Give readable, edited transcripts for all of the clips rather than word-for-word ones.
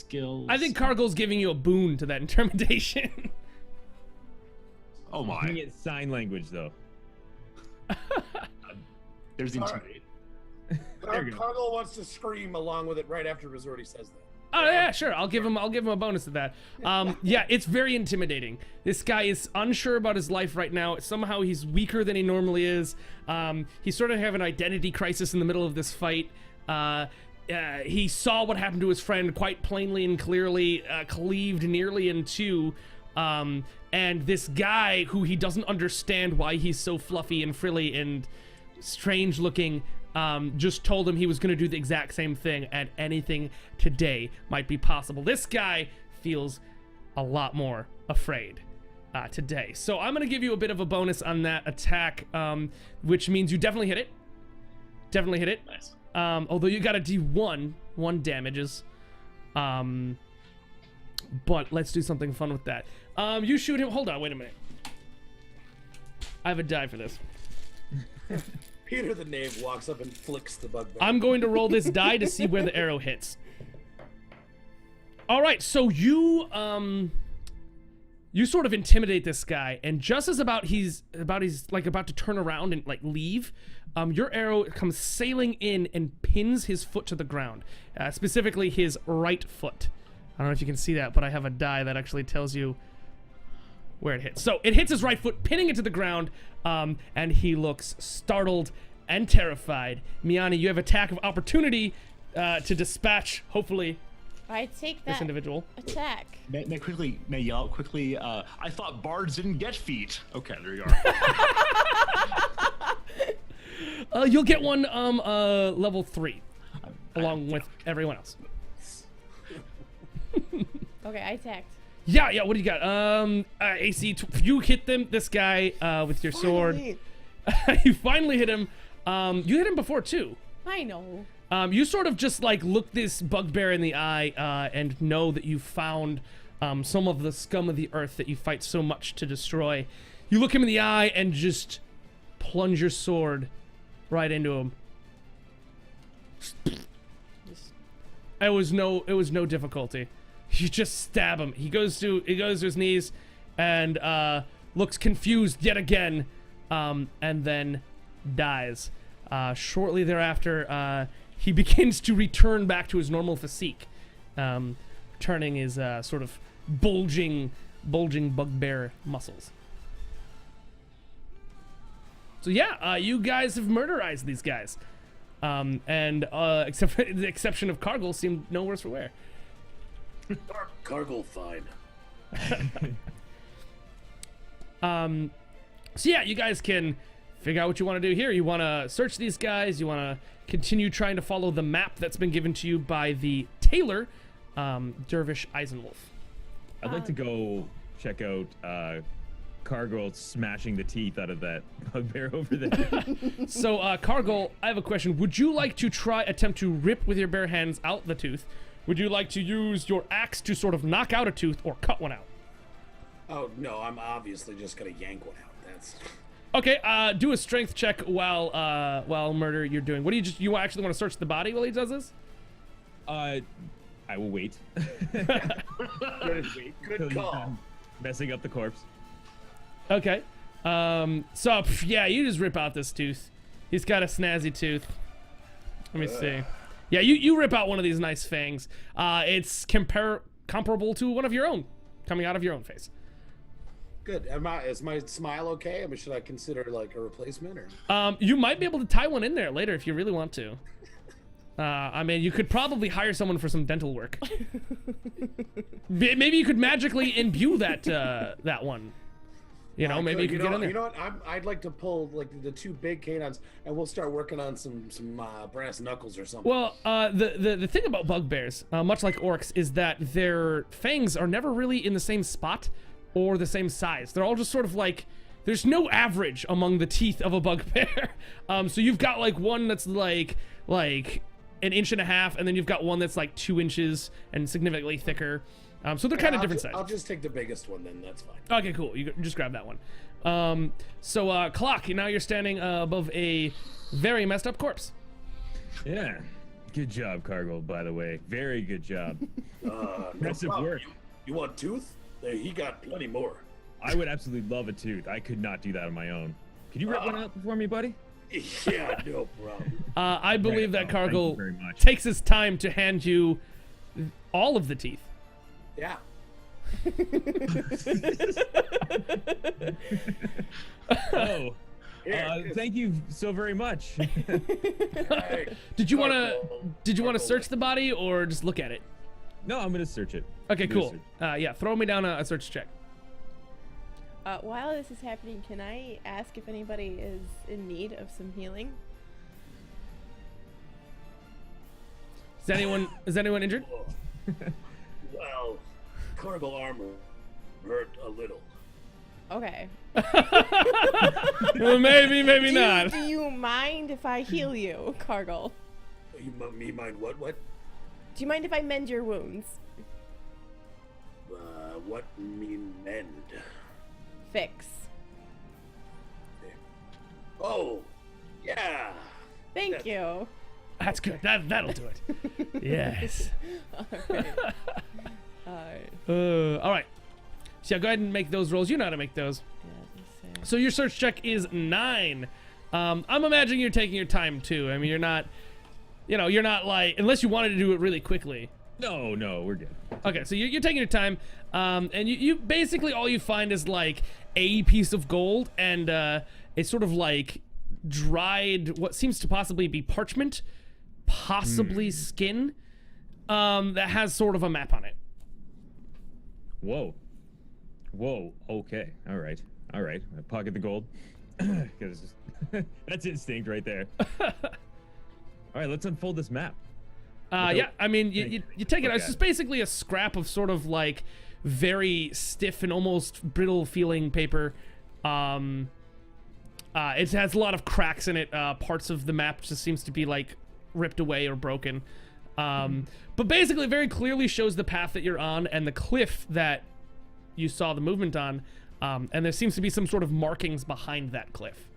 skills? I think Cargill's giving you a boon to that intimidation. Oh my. Doing it in sign language though. There's intimidate. Cargill wants to scream along with it right after Rizordi says that. Oh yeah, sure. I'll give him a bonus to that. Yeah, it's very intimidating. This guy is unsure about his life right now. Somehow he's weaker than he normally is. He's sort of having an identity crisis in the middle of this fight. He saw what happened to his friend quite plainly and clearly, cleaved nearly in two. And this guy who he doesn't understand why he's so fluffy and frilly and strange looking, just told him he was going to do the exact same thing, and anything today might be possible. This guy feels a lot more afraid today. So I'm going to give you a bit of a bonus on that attack, which means you definitely hit it. Definitely hit it. Nice. Although you got a D1, 1 damages. But let's do something fun with that. You shoot him. Hold on, wait a minute. I have a die for this. Peter the Knave walks up and flicks the bugbear. I'm going to roll this die to see where the arrow hits. All right, so you sort of intimidate this guy, and just as he's about to turn around and like leave, your arrow comes sailing in and pins his foot to the ground, specifically his right foot. I don't know if you can see that, but I have a die that actually tells you where it hits. So it hits his right foot, pinning it to the ground, and he looks startled and terrified. Miani, you have attack of opportunity to dispatch, hopefully, I take that this individual. attack. May yell out quickly. I thought bards didn't get feet. Okay, there you are. You'll get one level 3, along with everyone else. Okay, I attacked. Yeah, what do you got? AC, you hit this guy with your sword. You finally hit him. You hit him before too. I know. You sort of just like look this bugbear in the eye and know that you found some of the scum of the earth that you fight so much to destroy. You look him in the eye and just plunge your sword right into him. It was no difficulty. You just stab him. He goes to his knees and looks confused yet again, and then dies. Shortly thereafter, he begins to return back to his normal physique, turning his sort of bulging bugbear muscles. So yeah, you guys have murderized these guys, and except for the exception of Cargill, seemed no worse for wear. Cargill, fine. So yeah, you guys can figure out what you want to do here. You want to search these guys. You want to continue trying to follow the map that's been given to you by the tailor, Dervish Eisenwolf. I'd like to go check out Cargill smashing the teeth out of that bugbear over there. So Cargill, I have a question. Would you like to attempt to rip with your bare hands out the tooth? Would you like to use your axe to sort of knock out a tooth or cut one out? Oh no, I'm obviously just gonna yank one out. That's okay. Do a strength check while murder you're doing. What do you actually want to search the body while he does this? I will wait. good call. Messing up the corpse. Okay. So yeah, you just rip out this tooth. He's got a snazzy tooth. Let me see. Yeah, you rip out one of these nice fangs. It's comparable to one of your own, coming out of your own face. Good. Is my smile okay? I mean, should I consider like a replacement or? You might be able to tie one in there later if you really want to. I mean, you could probably hire someone for some dental work. Maybe you could magically imbue that one. You know, maybe you could get in there. You know what? I'd like to pull like the 2 big canines, and we'll start working on some brass knuckles or something. Well, the thing about bugbears, much like orcs, is that their fangs are never really in the same spot or the same size. They're all just sort of like, there's no average among the teeth of a bugbear. So you've got like one that's like 1.5 inches, and then you've got one that's like 2 inches and significantly thicker. So they're kind of different sizes. I'll just take the biggest one then, that's fine. Okay, cool. You just grab that one. Clock, now you're standing above a very messed up corpse. Yeah. Good job, Cargill, by the way. Very good job. No Impressive problem. work. You want tooth? He got plenty more. I would absolutely love a tooth. I could not do that on my own. Can you rip one out for me, buddy? Yeah, no problem. I believe that Thank you Cargill very much. takes his time to hand you all of the teeth. Yeah. Oh, Here, thank you so very much. hey, Did you want Cargill, to Cargill, search the body or just look at it? No, I'm gonna search it. Okay, I'm gonna cool. search. Yeah, throw me down a search check. While this is happening, can I ask if anybody is in need of some healing? Is anyone injured? Well, Cargill armor hurt a little. Okay. Well, maybe not. Do you mind if I heal you, Cargill? Me mind what? What? Do you mind if I mend your wounds? What mean mend? Fix. Oh, yeah. Thank you. That's good. That'll do it. Yes. Alright. All right. So yeah, go ahead and make those rolls. You know how to make those. Yeah, let me see. So your search check is 9. I'm imagining you're taking your time too. I mean, you're not like, unless you wanted to do it really quickly. No, we're good. Okay, so you're taking your time, and you basically all you find is like a piece of gold and a sort of like dried, what seems to possibly be parchment, possibly skin, that has sort of a map on it. Whoa. Okay. All right. I pocket the gold. Because that's instinct right there. All right, let's unfold this map. Yeah, I mean, you take it. Okay. It's just basically a scrap of sort of like very stiff and almost brittle feeling paper. It has a lot of cracks in it. Parts of the map just seems to be like ripped away or broken. But basically, it very clearly shows the path that you're on and the cliff that you saw the movement on. And there seems to be some sort of markings behind that cliff.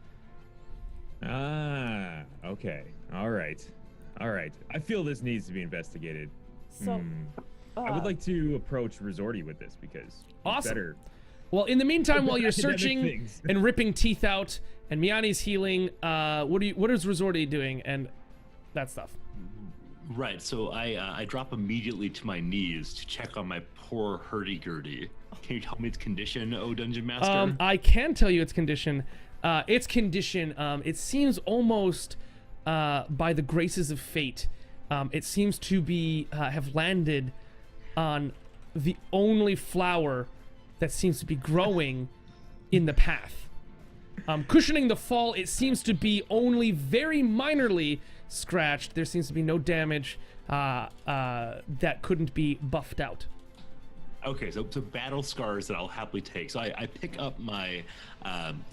Ah, okay. All right. I feel this needs to be investigated. So, I would like to approach Resorty with this because he's Awesome. better. Well, in the meantime, while you're Academic searching things. and ripping teeth out, and Miyani's healing, what is Resorty doing and that stuff? Right, so I drop immediately to my knees to check on my poor hurdy-gurdy. Can you tell me its condition, oh Dungeon Master? I can tell you its condition. It seems almost by the graces of fate, it seems to be have landed on the only flower that seems to be growing in the path. Cushioning the fall, it seems to be only very minorly scratched. There seems to be no damage that couldn't be buffed out. Okay, so battle scars that I'll happily take. So I pick up my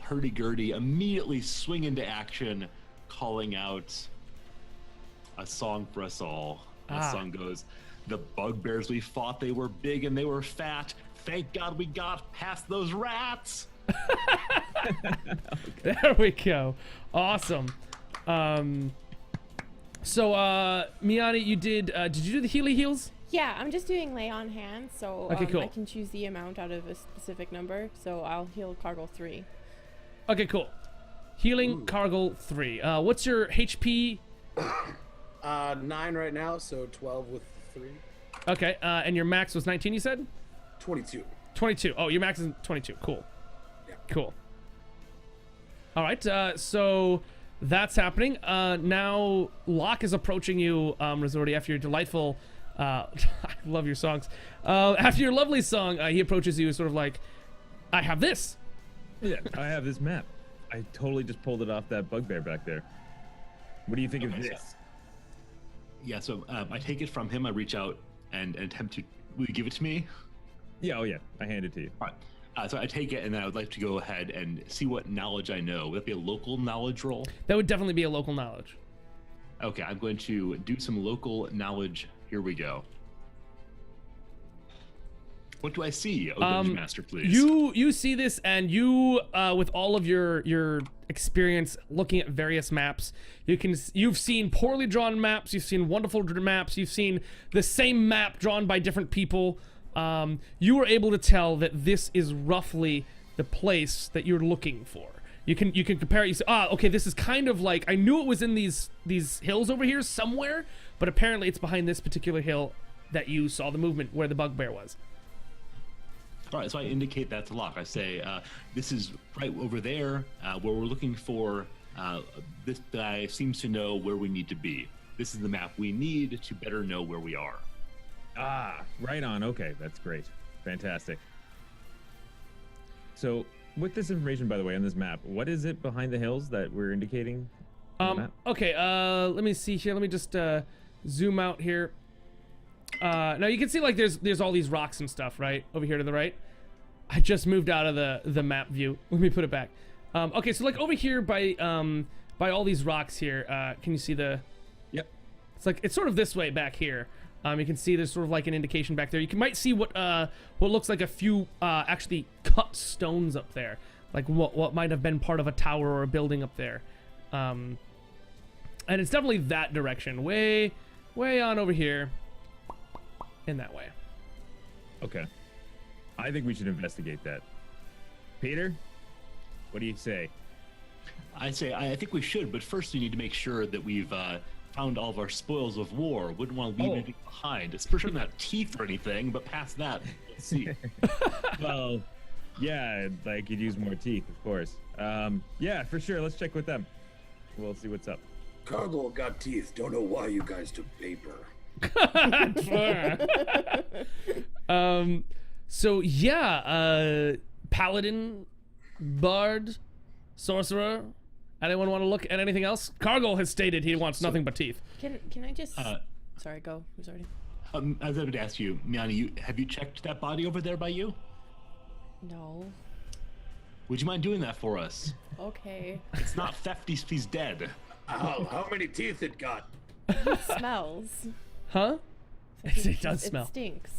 hurdy-gurdy, immediately swing into action, calling out a song for us all. That song goes, "The bugbears we fought, they were big and they were fat. Thank God we got past those rats." There we go. Awesome. So Miyani, you did you do the Healy heals? yeah, I'm just doing lay on hands, so Okay, cool. I can choose the amount out of a specific number. So I'll heal Cargill 3. Okay, cool. Healing Cargill 3. What's your HP? 9 right now, so 12 with 3. Okay, and your max was 19, you said? 22. 22. Oh, your max is 22. Cool. Yeah. Cool. All right, so that's happening. Now Locke is approaching you, Resorty, after your delightful... I love your songs. After your lovely song, he approaches you sort of like, I have this. Yeah, I have this map. I totally just pulled it off that bugbear back there. What do you think of Okay, this? Yeah, so I take it from him, I reach out and attempt to... Will you give it to me? Yeah, oh yeah, I hand it to you. All right. So I take it, and then I would like to go ahead and see what knowledge I know. Would that be a local knowledge roll? That would definitely be a local knowledge. Okay, I'm going to do some local knowledge. Here we go. What do I see? Oh, Dungeon Master, please. You see this, and you, with all of your experience looking at various maps, you've seen poorly drawn maps, you've seen wonderful maps, you've seen the same map drawn by different people. You were able to tell that this is roughly the place that you're looking for. You can compare it. You say, okay, this is kind of like, I knew it was in these hills over here somewhere, but apparently it's behind this particular hill that you saw the movement where the bugbear was. All right, so I indicate that to Locke. I say, this is right over there where we're looking for. This guy seems to know where we need to be. This is the map we need to better know where we are. Ah, right on. Okay, that's great. Fantastic. So, with this information, by the way, on this map, what is it behind the hills that we're indicating on the map? Okay, let me see here. Let me just zoom out here. Now you can see like there's all these rocks and stuff right over here to the right. I just moved out of the map view. Let me put it back. Okay, so like over here by all these rocks here, can you see the? Yep. It's sort of this way back here. You can see there's sort of like an indication back there. You might see what looks like a few actually cut stones up there, like what might have been part of a tower or a building up there. And it's definitely that direction, way on over here. In that way. Okay. I think we should investigate that. Peter, what do you say? I say I think we should, but first we need to make sure that we've found all of our spoils of war. Wouldn't want to leave anything behind. It's for sure not teeth or anything, but past that, let's see. Well, yeah, like you'd use more teeth, of course. Yeah, for sure. Let's check with them. We'll see what's up. Cargo got teeth. Don't know why you guys took paper. So yeah, paladin, bard, sorcerer. Anyone want to look at anything else? Cargo has stated he wants nothing but teeth. Can I just? Sorry, go. Who's already? I was going to ask you, Miani, have you checked that body over there by you? No. Would you mind doing that for us? Okay. It's not theft. He's dead. How many teeth it got? It smells. Huh? It does It smell. stinks.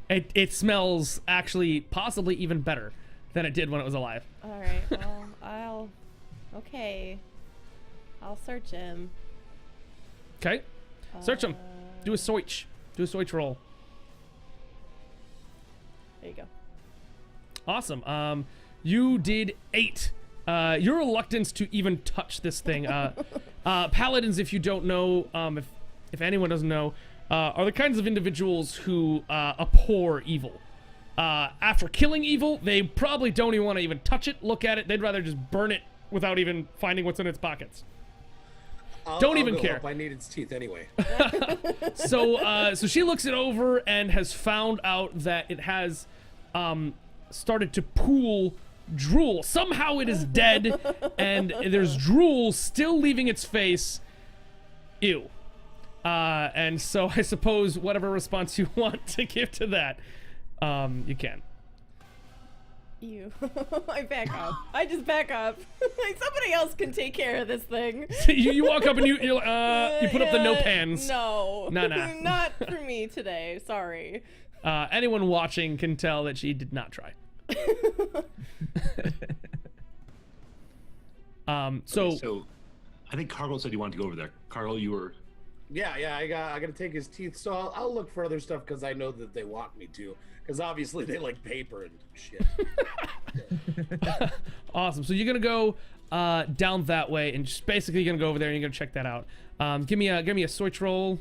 It smells actually possibly even better than it did when it was alive. All right. Well, I'll search him. Okay. Search him. Do a search. Do a search roll. There you go. Awesome. You did 8. Your reluctance to even touch this thing. Paladins, if you don't know, if anyone doesn't know, are the kinds of individuals who abhor evil. After killing evil, they probably don't even want to even touch it, look at it. They'd rather just burn it without even finding what's in its pockets. Don't even go care. Up. I need its teeth anyway. So she looks it over and has found out that it has started to pool drool. Somehow it is dead, and there's drool still leaving its face. Ew. And so I suppose whatever response you want to give to that, you can. Ew. I back up. I just back up. Like somebody else can take care of this thing. you walk up and you put up the no pans. No. Nah. Not for me today. Sorry. Anyone watching can tell that she did not try. So I think Cargill said you wanted to go over there. Cargill, you were. Yeah, I got to take his teeth. So I'll look for other stuff because I know that they want me to. Because obviously they like paper and shit. Awesome. So you're gonna go down that way, and just basically you're gonna go over there and you're gonna check that out. Give me a search roll.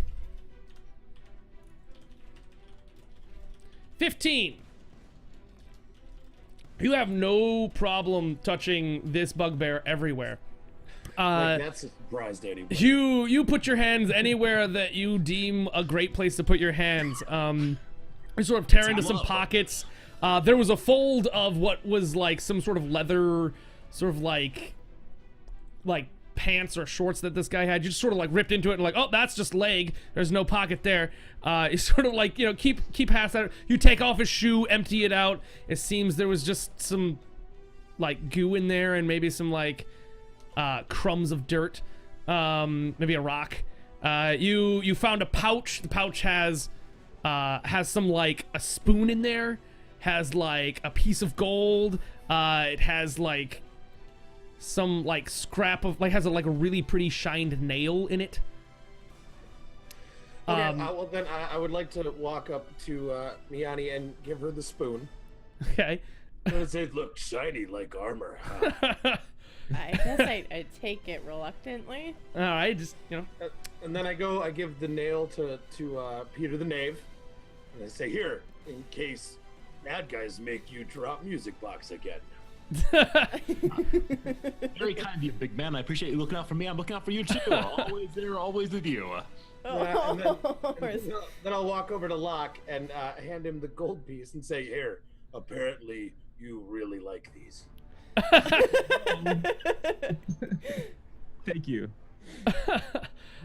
15. You have no problem touching this bugbear everywhere. Like, that's a surprise to anybody. You put your hands anywhere that you deem a great place to put your hands. You sort of tear into some pockets. There was a fold of what was like some sort of leather, sort of like pants or shorts that this guy had. You just sort of like ripped into it and like, oh, that's just leg. There's no pocket there. You sort of like, keep past that. You take off his shoe, empty it out. It seems there was just some like goo in there and maybe some like crumbs of dirt, maybe a rock. You found a pouch. The pouch has some like a spoon in there has like a piece of gold. It has like some like scrap of like has a really pretty shined nail in it. Okay, well then I would like to walk up to Miani and give her the spoon. Okay. And say, "Look, shiny like armor." Huh? I guess I take it reluctantly. All right, just And then I give the nail to Peter the Knave, and I say, "Here, in case bad guys make you drop music box again." Very kind of you, big man. I appreciate you looking out for me. I'm looking out for you too. Always there, always with you. And then I'll walk over to Locke and hand him the gold piece and say, "Here, apparently you really like these." Thank you.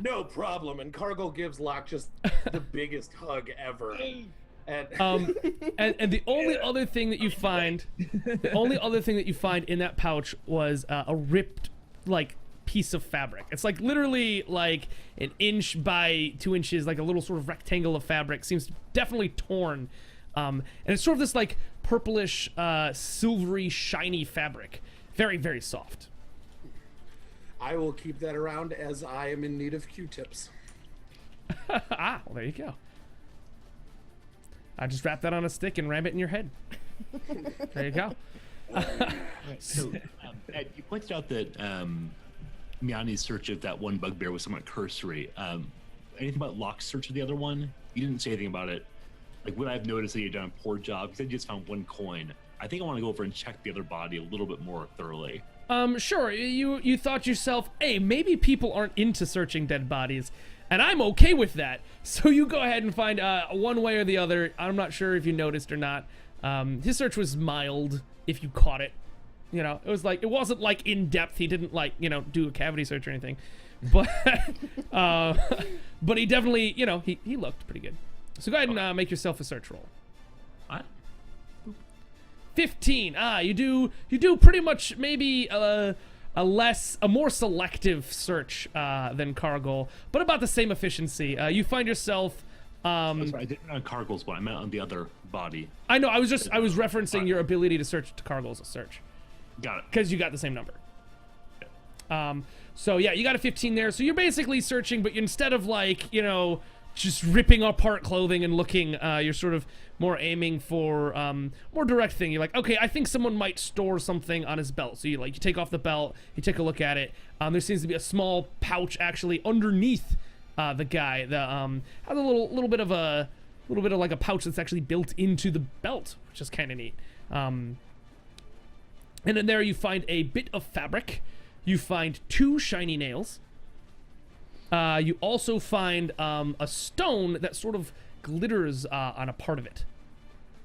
No problem. And Cargill gives Locke just the biggest hug ever. And the only other thing that you find, in that pouch was a ripped like piece of fabric. It's like literally like an inch by 2 inches, like a little sort of rectangle of fabric. Seems definitely torn, and it's sort of this like purplish, silvery, shiny fabric. Very, very soft. I will keep that around as I am in need of Q-tips. Well, there you go. I just wrap that on a stick and ram it in your head. There you go. So, Ed, you pointed out that Miani's search of that one bugbear was somewhat cursory. Anything about Locke's search of the other one? You didn't say anything about it. Like, what I've noticed that you've done a poor job, you said you just found one coin. I think I want to go over and check the other body a little bit more thoroughly. Sure. You thought yourself, hey, maybe people aren't into searching dead bodies, and I'm okay with that. So you go ahead and find one way or the other. I'm not sure if you noticed or not. His search was mild if you caught it. It wasn't like in depth. He didn't do a cavity search or anything, but but he definitely he looked pretty good. So go ahead and make yourself a search roll. What? 15. You do pretty much maybe a more selective search than Cargill, but about the same efficiency. You find yourself. That's right. I didn't on Cargill's one. I meant on the other body. I know. I was referencing your ability to search to Cargill's search. Got it. Because you got the same number. So yeah, you got a 15 there. So you're basically searching, but instead of just ripping apart clothing and looking, you're sort of more aiming for more direct thing. You're like, okay, I think someone might store something on his belt. So you take off the belt, you take a look at it. There seems to be a small pouch actually underneath the guy. Has a little bit of like a pouch that's actually built into the belt, which is kind of neat. And then there you find a bit of fabric. You find 2 shiny nails. You also find a stone that sort of glitters on a part of it.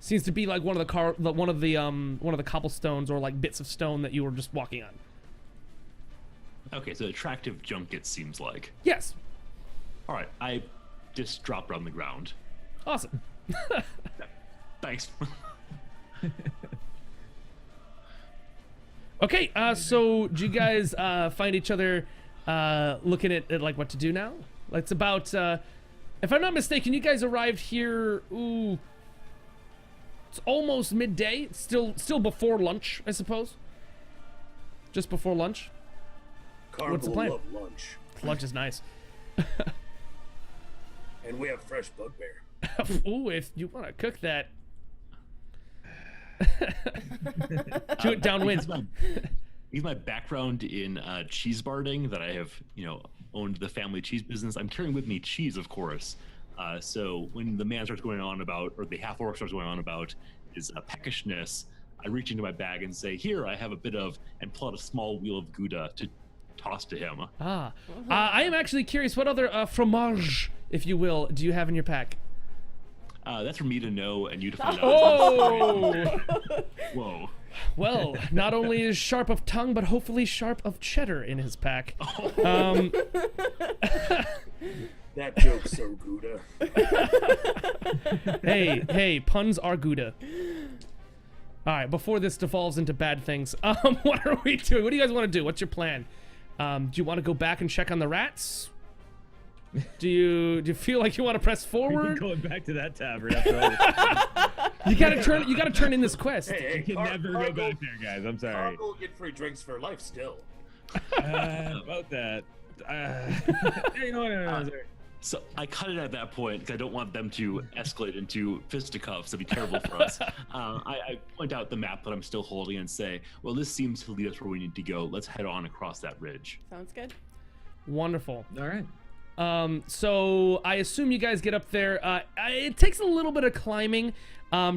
Seems to be like one of the cobblestones or like bits of stone that you were just walking on. Okay, so attractive junk, it seems like. Yes. All right, I just dropped it on the ground. Awesome. Thanks. Okay, so do you guys find each other looking at like what to do now? It's about, if I'm not mistaken, you guys arrived here, it's almost midday. It's still before lunch, I suppose. Just before lunch. What's the plan? Love lunch. Lunch is nice. And we have fresh bugbear. Ooh, if you want to cook that. Do it downwind. Use my background in cheese barding that I have, owned the family cheese business. I'm carrying with me cheese, of course. So when the man starts going on about, or the half orc starts going on about his peckishness, I reach into my bag and say, "Here, I have a bit of," and pull out a small wheel of Gouda to toss to him. I am actually curious, what other fromage, if you will, do you have in your pack? That's for me to know and you to find out. Oh! Whoa. Well, not only is sharp of tongue, but hopefully sharp of cheddar in his pack. That joke's so Gouda. Hey, puns are Gouda. All right, before this devolves into bad things, what are we doing? What do you guys want to do? What's your plan? Do you want to go back and check on the rats? Do you feel like you want to press forward? Going back to that tavern after all this. You gotta turn in this quest. Hey, You can never go back there, guys. I'm sorry. Cargo will get free drinks for life still. About that. You know what? Sorry. So I cut it at that point because I don't want them to escalate into fisticuffs. That'd be terrible for us. I point out the map that I'm still holding and say, well, this seems to lead us where we need to go. Let's head on across that ridge. Sounds good. Wonderful. All right. So I assume you guys get up there. It takes a little bit of climbing,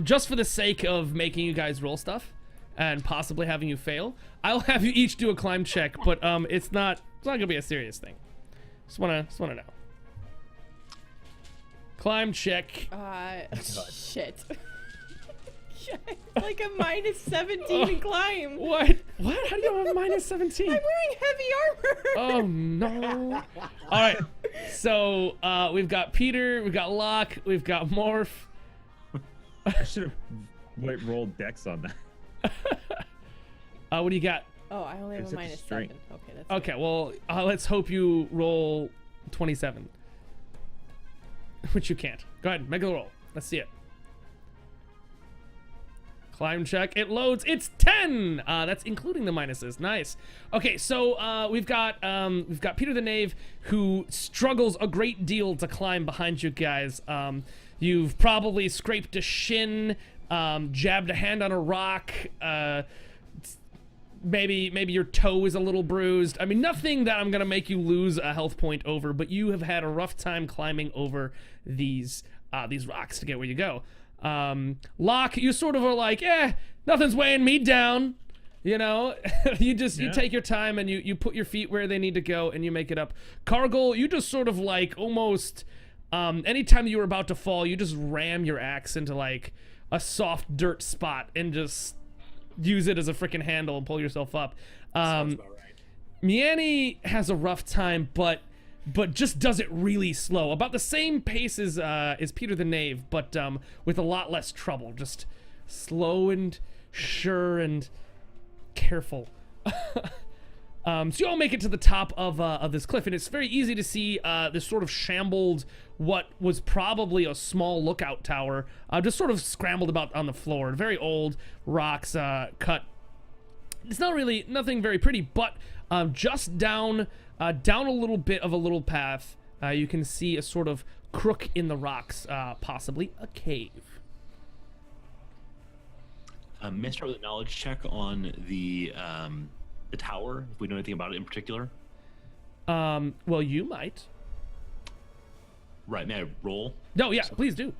just for the sake of making you guys roll stuff and possibly having you fail. I'll have you each do a climb check, but it's not gonna be a serious thing. Just wanna know. Climb check. Shit. Like a minus 17 in climb. What? What? How do you have a minus 17? I'm wearing heavy armor. Oh no. All right. So we've got Peter, we've got Locke, we've got Morph. I should have rolled dex on that. What do you got? Oh, I only have It's a such a minus strength. 7. Okay, that's Okay, well, let's hope you roll 27. Which you can't. Go ahead, make a roll. Let's see it. Climb check. It loads. It's 10. That's including the minuses. Nice. Okay, so we've got Peter the Knave, who struggles a great deal to climb behind you guys. You've probably scraped a shin, jabbed a hand on a rock. Maybe your toe is a little bruised. I mean, nothing that I'm gonna make you lose a health point over, but you have had a rough time climbing over these rocks to get where you go. Locke, you sort of are like, nothing's weighing me down. You know, you take your time and you put your feet where they need to go and you make it up. Cargill, you just sort of like almost, anytime you were about to fall, you just ram your axe into like a soft dirt spot and just use it as a freaking handle and pull yourself up. Sounds about right. Miani has a rough time, but just does it really slow. About the same pace as Peter the Knave, but with a lot less trouble. Just slow and sure and careful. So you all make it to the top of this cliff, and it's very easy to see this sort of shambled, what was probably a small lookout tower, just sort of scrambled about on the floor. Very old rocks cut. It's not really nothing very pretty, but just down a little bit of a little path, you can see a sort of crook in the rocks, possibly a cave. May I start with a knowledge check on the tower, if we know anything about it in particular? Well, you might. Right, may I roll? No, yeah, please do.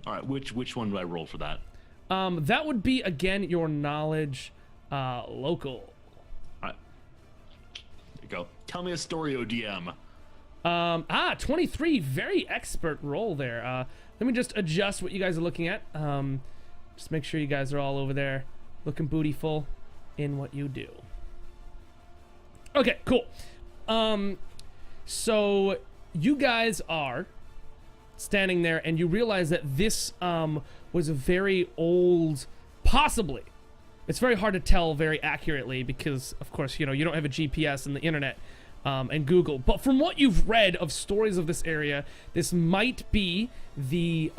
All right, which one do I roll for that? That would be, again, your knowledge, local. All right. There you go. Tell me a story, ODM. 23, very expert roll there. Let me just adjust what you guys are looking at. Just make sure you guys are all over there looking bootyful in what you do. Okay, cool. So you guys are standing there and you realize that this was a very old, possibly. It's very hard to tell very accurately because, of course, you know, you don't have a GPS and the internet and Google. But from what you've read of stories of this area, this might be the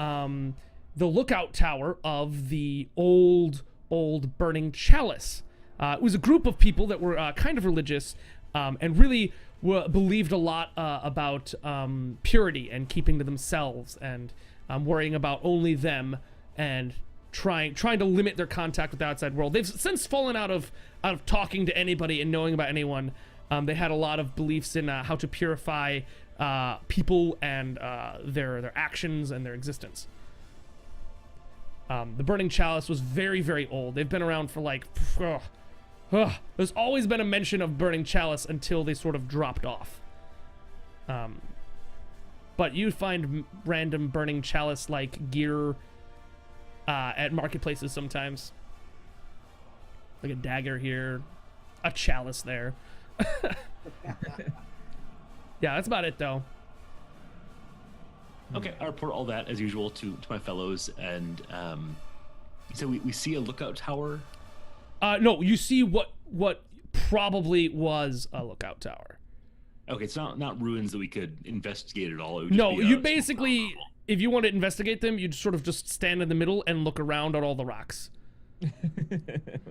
lookout tower of the old burning Chalice. It was a group of people that were kind of religious and really believed a lot about purity and keeping to themselves and worrying about only them and trying to limit their contact with the outside world. They've since fallen out of talking to anybody and knowing about anyone. They had a lot of beliefs in how to purify people and their actions and their existence. The Burning Chalice was very, very old. They've been around for like... There's always been a mention of Burning Chalice until they sort of dropped off. But you find random Burning Chalice-like gear at marketplaces sometimes. Like a dagger here, a chalice there. Yeah, that's about it, though. Okay, I report all that as usual to my fellows, and so we see a lookout tower. No, you see what probably was a lookout tower. Okay, it's not ruins that we could investigate at all. It would No, just be, you basically if you want to investigate them, you'd sort of just stand in the middle and look around at all the rocks.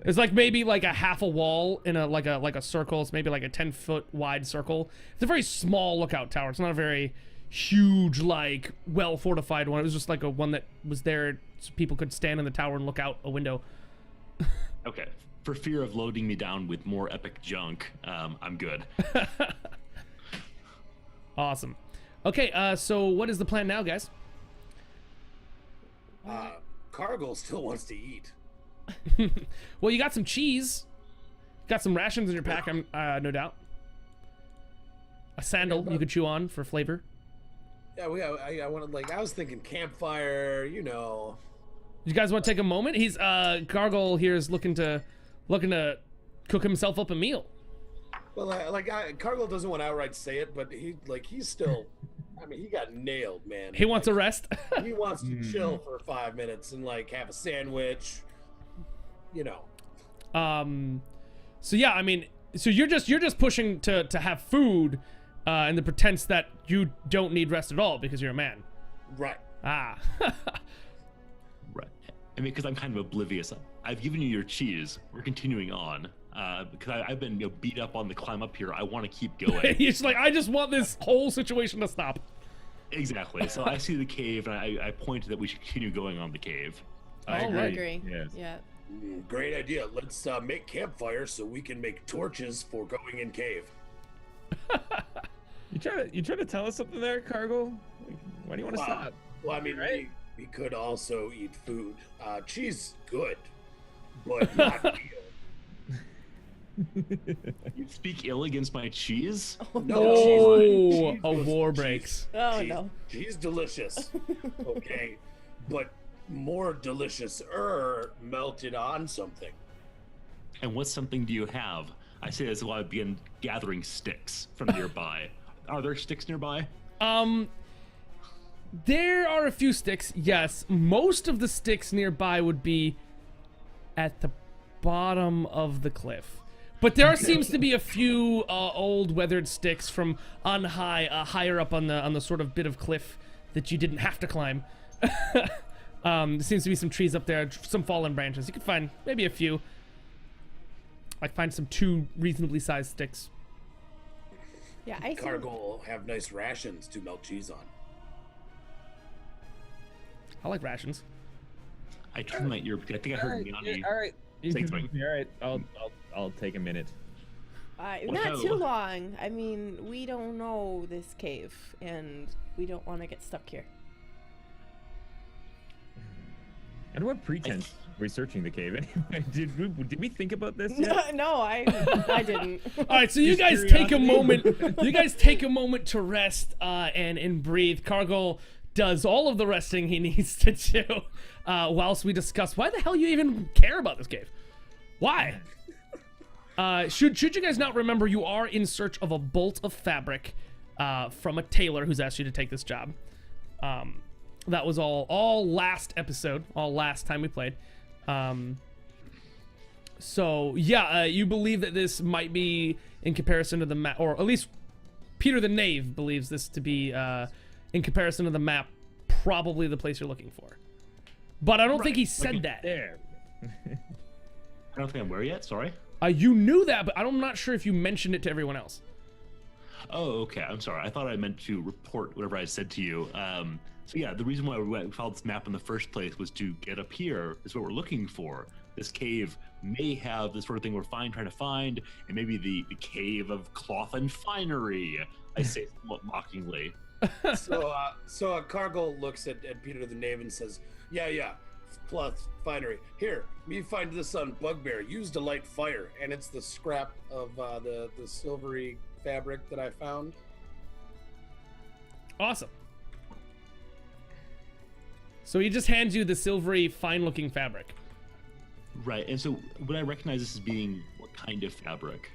It's like maybe like a half a wall in a like a circle. It's maybe like a 10-foot wide circle. It's a very small lookout tower. It's not a very huge, like well fortified one. It was just like a one that was there so people could stand in the tower and look out a window. Okay. For fear of loading me down with more epic junk, I'm good. Awesome. Okay, so what is the plan now, guys? Cargill still wants to eat. Well, you got some cheese. Got some rations in your pack, no doubt. A sandal you could chew on for flavor. Yeah, I wanted, like, I was thinking campfire, you know. You guys want to take a moment? He's Gargle here is looking to cook himself up a meal. Well, Cargill doesn't want to outright say it, but he's still. I mean, he got nailed, man. He wants a rest. He wants to chill for 5 minutes and like have a sandwich. You know. So yeah, I mean, so you're just pushing to have food, in the pretense that you don't need rest at all because you're a man. Right. Ah. Right. I mean, because I'm kind of oblivious. I've given you your cheese. We're continuing on. Because I've been beat up on the climb up here. I want to keep going. He's like, I just want this whole situation to stop. Exactly. So I see the cave, and I point that we should continue going on the cave. I agree. Yes. Yeah. Great idea. Let's make campfires so we can make torches for going in cave. You trying to tell us something there, Cargill? Why do you want to stop? Well, I mean, Right? we could also eat food. Cheese, good, but not real. You speak ill against my cheese? No, cheese a was- war cheese- breaks. Oh cheese- no. Cheese delicious. Okay, but more delicious melted on something. And what something do you have? I say this while I begin gathering sticks from nearby. Are there sticks nearby? There are a few sticks, yes. Most of the sticks nearby would be at the bottom of the cliff. But there seems to be a few old weathered sticks from on high, higher up on the sort of bit of cliff that you didn't have to climb. There seems to be some trees up there, some fallen branches. You could find maybe a few. Like find some 2 reasonably sized sticks. Yeah, I see. Cargill have nice rations to melt cheese on. I like rations. I turn my ear because I think I heard Yanni. All right. You Say can- something. all right. I'll take a minute. Not too long. I mean, we don't know this cave, and we don't want to get stuck here. And what pretense researching the cave anyway? Did we think about this yet? No, I didn't. All right, so you Just guys take a curiosity. moment. You guys take a moment to rest and breathe. Cargill does all of the resting he needs to do, whilst we discuss why the hell you even care about this cave. Why? Should you guys not remember, you are in search of a bolt of fabric from a tailor who's asked you to take this job. That was all last episode, all last time we played. So yeah, you believe that this might be in comparison to the map, or at least Peter the Knave believes this to be in comparison to the map, probably the place you're looking for. But I don't think he said that. There. I don't think I'm where yet. Sorry. You knew that, but I'm not sure if you mentioned it to everyone else. Oh, okay. I'm sorry. I thought I meant to report whatever I said to you. So yeah, the reason why we followed this map in the first place was to get up here. Is what we're looking for. This cave may have the sort of thing we're trying to find, and maybe the cave of cloth and finery. I say somewhat mockingly. So Cargill looks at Peter the Knave and says, yeah, cloth finery. Here, me find this on Bugbear. Used to light fire, and it's the scrap of the silvery fabric that I found. Awesome. So he just hands you the silvery, fine-looking fabric. Right. And so would I recognize this as being what kind of fabric?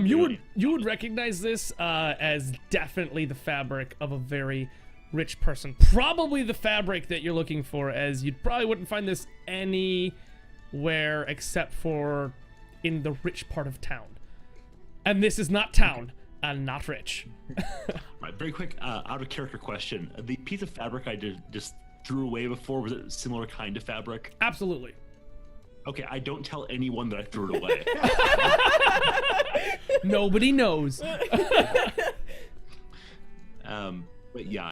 You would recognize this as definitely the fabric of a very rich person. Probably the fabric that you're looking for, as you probably wouldn't find this anywhere except for in the rich part of town. And this is not town. Not rich. Right, very quick, out of character question. The piece of fabric I just threw away before, was it a similar kind of fabric? Absolutely. Okay, I don't tell anyone that I threw it away. Nobody knows. But yeah,